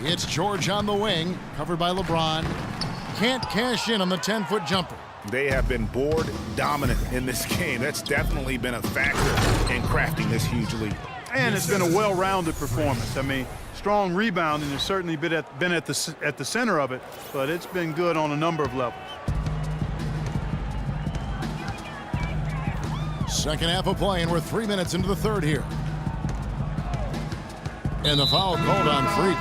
It's George on the wing, covered by LeBron. Can't cash in on the 10-foot jumper. They have been board dominant in this game. That's definitely been a factor in crafting this huge lead. And it's been a well-rounded performance. I mean, strong rebounding has certainly been at the center of it, but it's been good on a number of levels. Second half of play, and we're 3 minutes into the third here. And the foul called on Freak.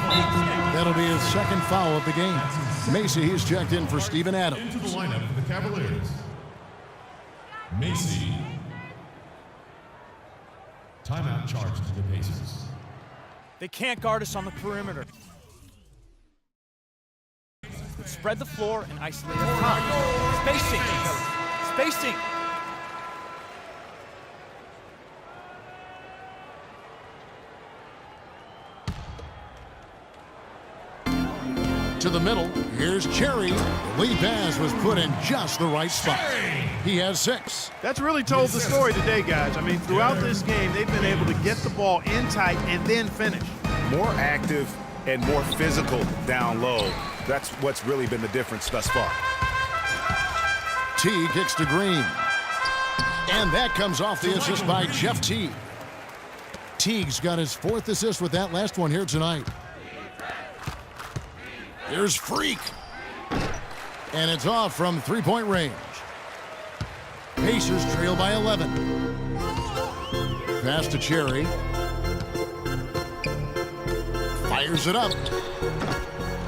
That'll be his second foul of the game. Macy, he's checked in for Steven Adams. Into the lineup for the Cavaliers. Macy. Timeout charge to the Pacers. They can't guard us on the perimeter. Spread the floor and isolate our time. Spacing. Spacing. To the middle, here's Cherry. The lead pass was put in just the right spot. He has 6. That's really told the story today, guys. I mean, throughout this game, they've been able to get the ball in tight and then finish. More active and more physical down low. That's what's really been the difference thus far. T kicks to Green. And that comes off the assist by Jeff Teague. Teague's got his 4th assist with that last one here tonight. Here's Freak. And it's off from 3-point range. Pacers trail by 11. Pass to Cherry. Fires it up.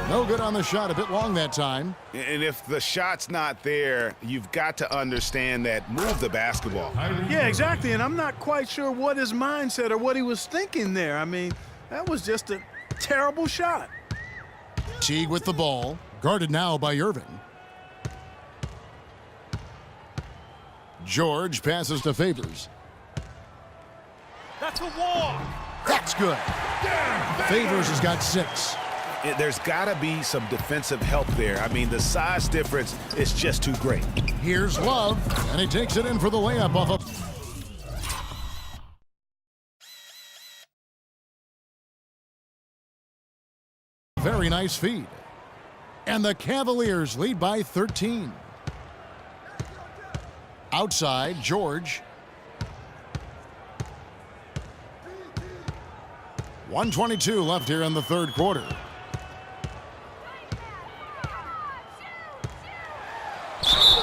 No good on the shot, a bit long that time. And if the shot's not there, you've got to understand that move the basketball. Yeah, exactly, and I'm not quite sure what his mindset or what he was thinking there. I mean, that was just a terrible shot. Teague with the ball, guarded now by Irving. George passes to Favors. That's a walk. That's good. Favors has got 6. There's got to be some defensive help there. I mean, the size difference is just too great. Here's Love, and he takes it in for the layup off of... Very nice feed. And the Cavaliers lead by 13. Outside, George. 1:22 left here in the third quarter.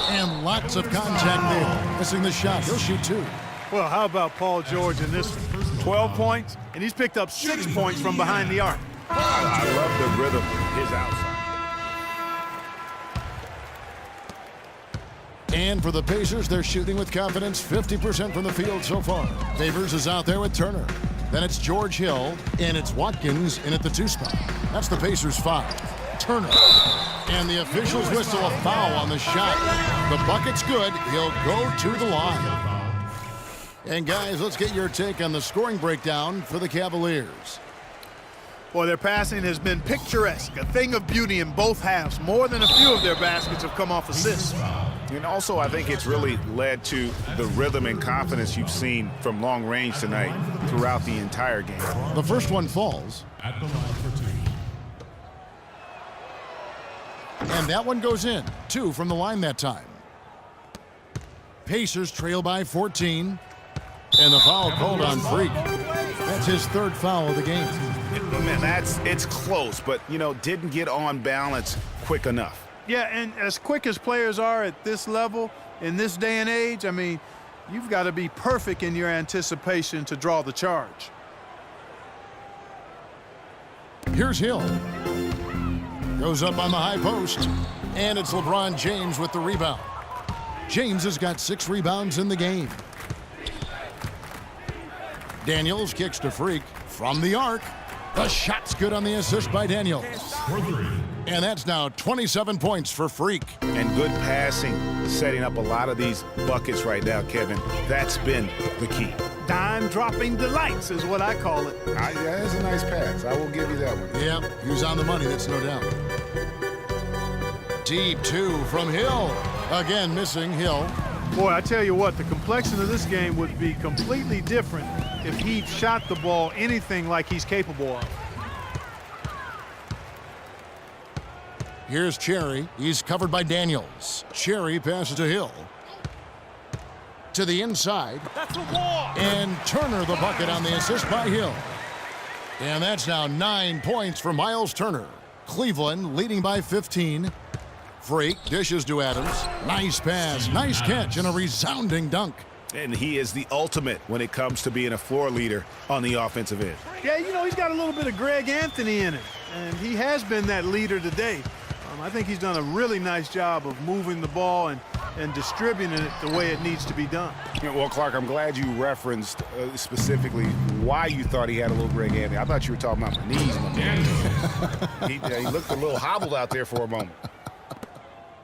And lots of contact there. Missing the shot. He'll shoot 2. Well, how about Paul George in this one? 12 points, and he's picked up 6 points from behind the arc. I love the rhythm of his outside. And for the Pacers, they're shooting with confidence, 50% from the field so far. Favors is out there with Turner. Then it's George Hill, and it's Watkins in at the 2 spot. That's the Pacers' 5. Turner. And the officials whistle a foul on the shot. The bucket's good. He'll go to the line. And guys, let's get your take on the scoring breakdown for the Cavaliers. Boy, their passing has been picturesque, a thing of beauty in both halves. More than a few of their baskets have come off assists. And also, I think it's really led to the rhythm and confidence you've seen from long range tonight throughout the entire game. The first one falls. At the line for 2. And that one goes in. 2 from the line that time. Pacers trail by 14. And the foul called on Freak. That's his 3rd foul of the game. Man, it's close, but, you know, didn't get on balance quick enough. Yeah, and as quick as players are at this level, in this day and age, I mean, you've got to be perfect in your anticipation to draw the charge. Here's Hill. Goes up on the high post. And it's LeBron James with the rebound. James has got 6 rebounds in the game. Daniels kicks to Freak from the arc. The shot's good on the assist by Daniels. And that's now 27 points for Freak. And good passing, setting up a lot of these buckets right now, Kevin. That's been the key. Dime-dropping delights is what I call it. Yeah, that's a nice pass. I will give you that one. Yep, he was on the money, that's no doubt. Deep 2 from Hill. Again, missing Hill. Boy, I tell you what, the complexion of this game would be completely different if he shot the ball anything like he's capable of. Here's Cherry. He's covered by Daniels. Cherry passes to Hill. To the inside. That's a walk. And Turner the bucket on the assist by Hill. And that's now 9 points for Miles Turner. Cleveland leading by 15. Freak dishes to Adams. Nice pass, nice catch, and a resounding dunk. And he is the ultimate when it comes to being a floor leader on the offensive end. Yeah, you know, he's got a little bit of Greg Anthony in it, and he has been that leader today. I think he's done a really nice job of moving the ball and distributing it the way it needs to be done. Well, Clark, I'm glad you referenced specifically why you thought he had a little Greg Anthony. I thought you were talking about my knees. My man. he looked a little hobbled out there for a moment.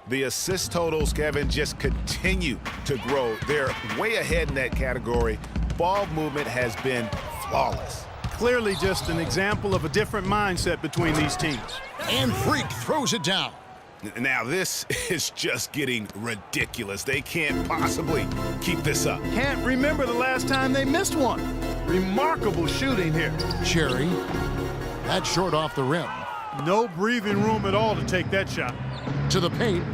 The assist totals, Kevin, just continue to grow. They're way ahead in that category. Ball movement has been flawless. Clearly just an example of a different mindset between these teams. And Freak throws it down. Now this is just getting ridiculous. They can't possibly keep this up. Can't remember the last time they missed one. Remarkable shooting here. Cherry. That's short off the rim. No breathing room at all to take that shot. To the paint.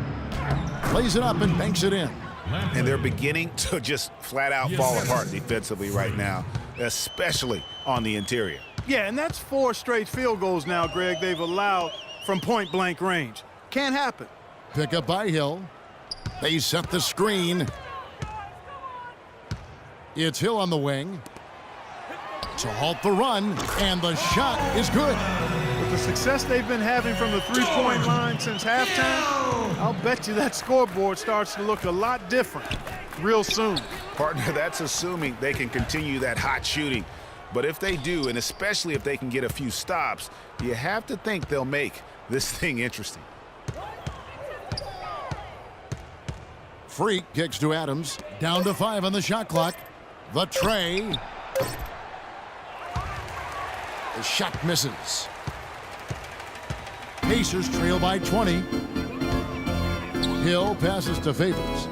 Plays it up and banks it in. And they're beginning to just flat out fall apart defensively right now, especially on the interior. Yeah, and that's 4 straight field goals now, Greg, they've allowed from point-blank range. Can't happen. Pick up by Hill. They set the screen. It's Hill on the wing. To halt the run, and the shot is good. With the success they've been having from the three-point line since halftime, I'll bet you that scoreboard starts to look a lot different real soon. Partner, that's assuming they can continue that hot shooting. But if they do, and especially if they can get a few stops, you have to think they'll make this thing interesting. Freak kicks to Adams. Down to 5 on the shot clock. The tray. The shot misses. Pacers trail by 20. Hill passes to Favors.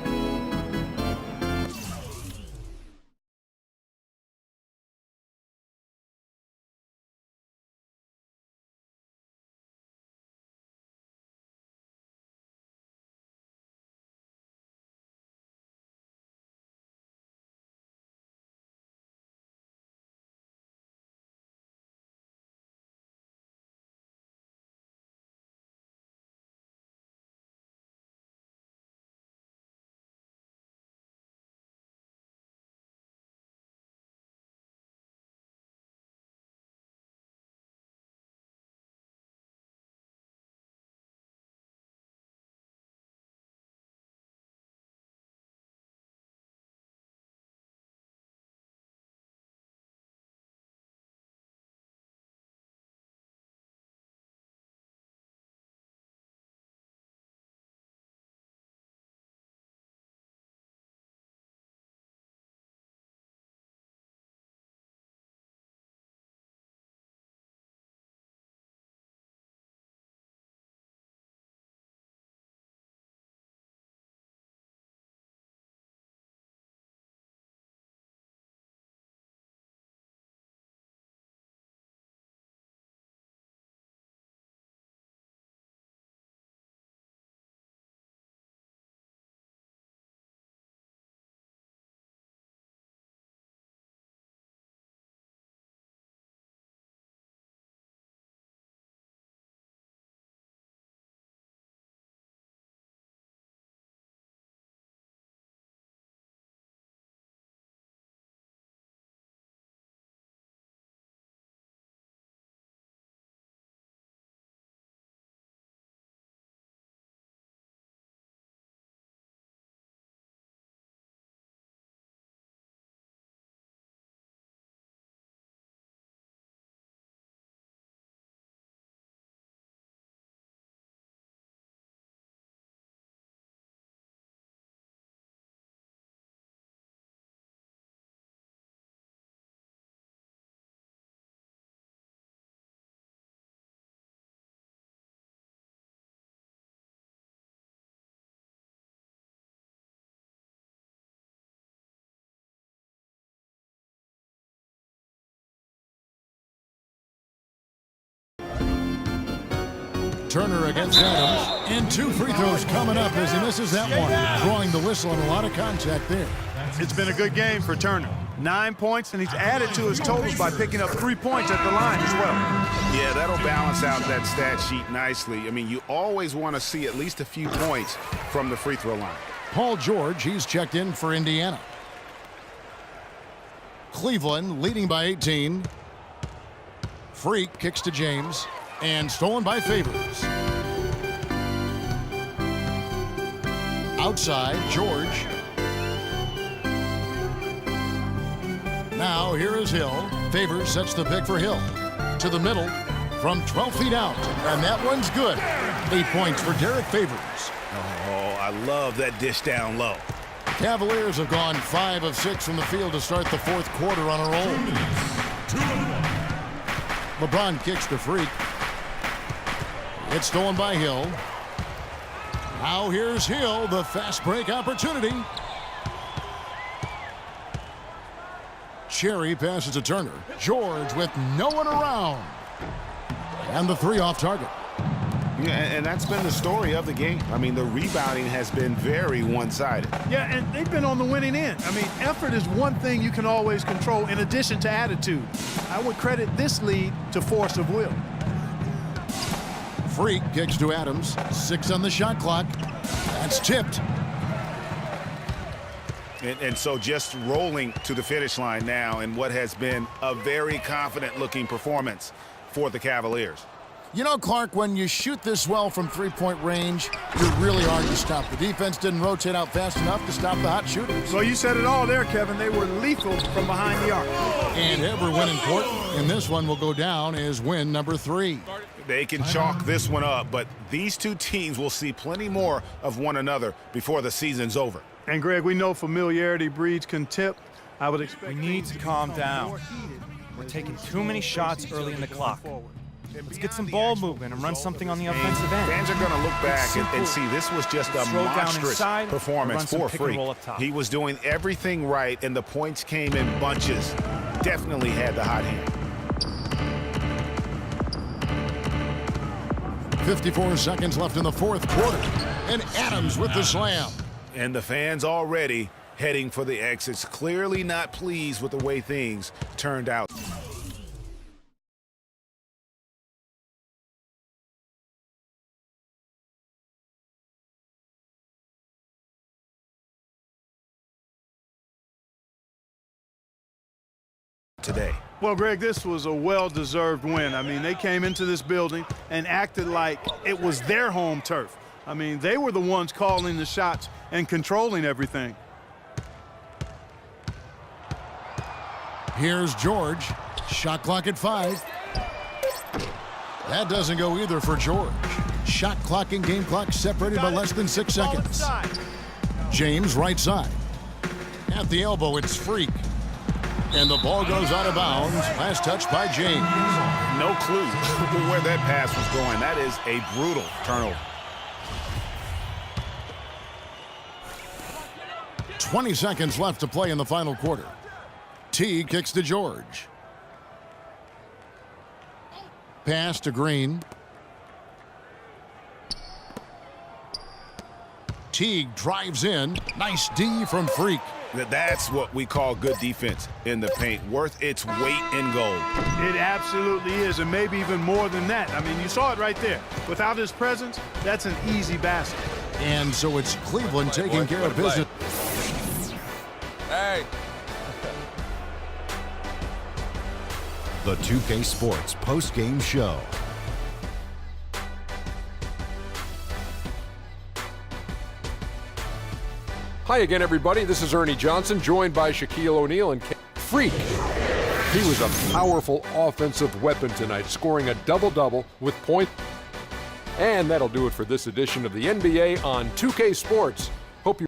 Turner against Adams. And 2 free throws coming up as he misses that one. Drawing the whistle and a lot of contact there. It's been a good game for Turner. 9 points, and he's added to his totals by picking up 3 points at the line as well. Yeah, that'll balance out that stat sheet nicely. I mean, you always want to see at least a few points from the free throw line. Paul George, he's checked in for Indiana. Cleveland leading by 18. Freak kicks to James. And stolen by Favors. Outside, George. Now here is Hill. Favors sets the pick for Hill. To the middle from 12 feet out. And that one's good. 8 points for Derek Favors. Oh, I love that dish down low. Cavaliers have gone 5 of 6 from the field to start the 4th quarter on a roll. 2-1. LeBron kicks to Freak. It's stolen by Hill. Now here's Hill, the fast break opportunity. Cherry passes to Turner. George with no one around. And the 3 off target. Yeah, and that's been the story of the game. I mean, the rebounding has been very one-sided. Yeah, and they've been on the winning end. I mean, effort is one thing you can always control in addition to attitude. I would credit this lead to force of will. Freak kicks to Adams. 6 on the shot clock. That's tipped. And so just rolling to the finish line now in what has been a very confident-looking performance for the Cavaliers. You know, Clark, when you shoot this well from 3-point range, you're really hard to stop. The defense didn't rotate out fast enough to stop the hot shooters. So you said it all there, Kevin. They were lethal from behind the arc. And every win important. And this one will go down as win number 3. They can chalk this one up, but these two teams will see plenty more of one another before the season's over. And, Greg, we know familiarity breeds contempt. I would expect We need to calm down. We're taking too many shots early in the clock. Let's get some ball movement and run something on the offensive end. Fans are going to look back and see this was just a Throw down monstrous inside, performance run some for pick and Freak. roll up top. He was doing everything right, and the points came in bunches. Definitely had the hot hand. 54 seconds left in the 4th quarter. And Adams with the slam. And the fans already heading for the exits, clearly not pleased with the way things turned out. Today. Well, Greg, this was a well-deserved win. I mean, they came into this building and acted like it was their home turf. I mean, they were the ones calling the shots and controlling everything. Here's George. Shot clock at 5. That doesn't go either for George. Shot clock and game clock separated by less than 6 seconds. James right side. At the elbow, it's Freak. And the ball goes out of bounds. Last touch by James. No clue where that pass was going. That is a brutal turnover. 20 seconds left to play in the final quarter. T kicks to George. Pass to Green. Teague drives in. Nice D from Freak. That's what we call good defense in the paint, worth its weight in gold. It absolutely is, and maybe even more than that. I mean, you saw it right there. Without his presence, that's an easy basket. And so it's Cleveland taking care of business. Hey. The 2K Sports post-game show. Hi again, everybody. This is Ernie Johnson, joined by Shaquille O'Neal and Freak. He was a powerful offensive weapon tonight, scoring a double-double with points. And that'll do it for this edition of the NBA on 2K Sports. Hope you...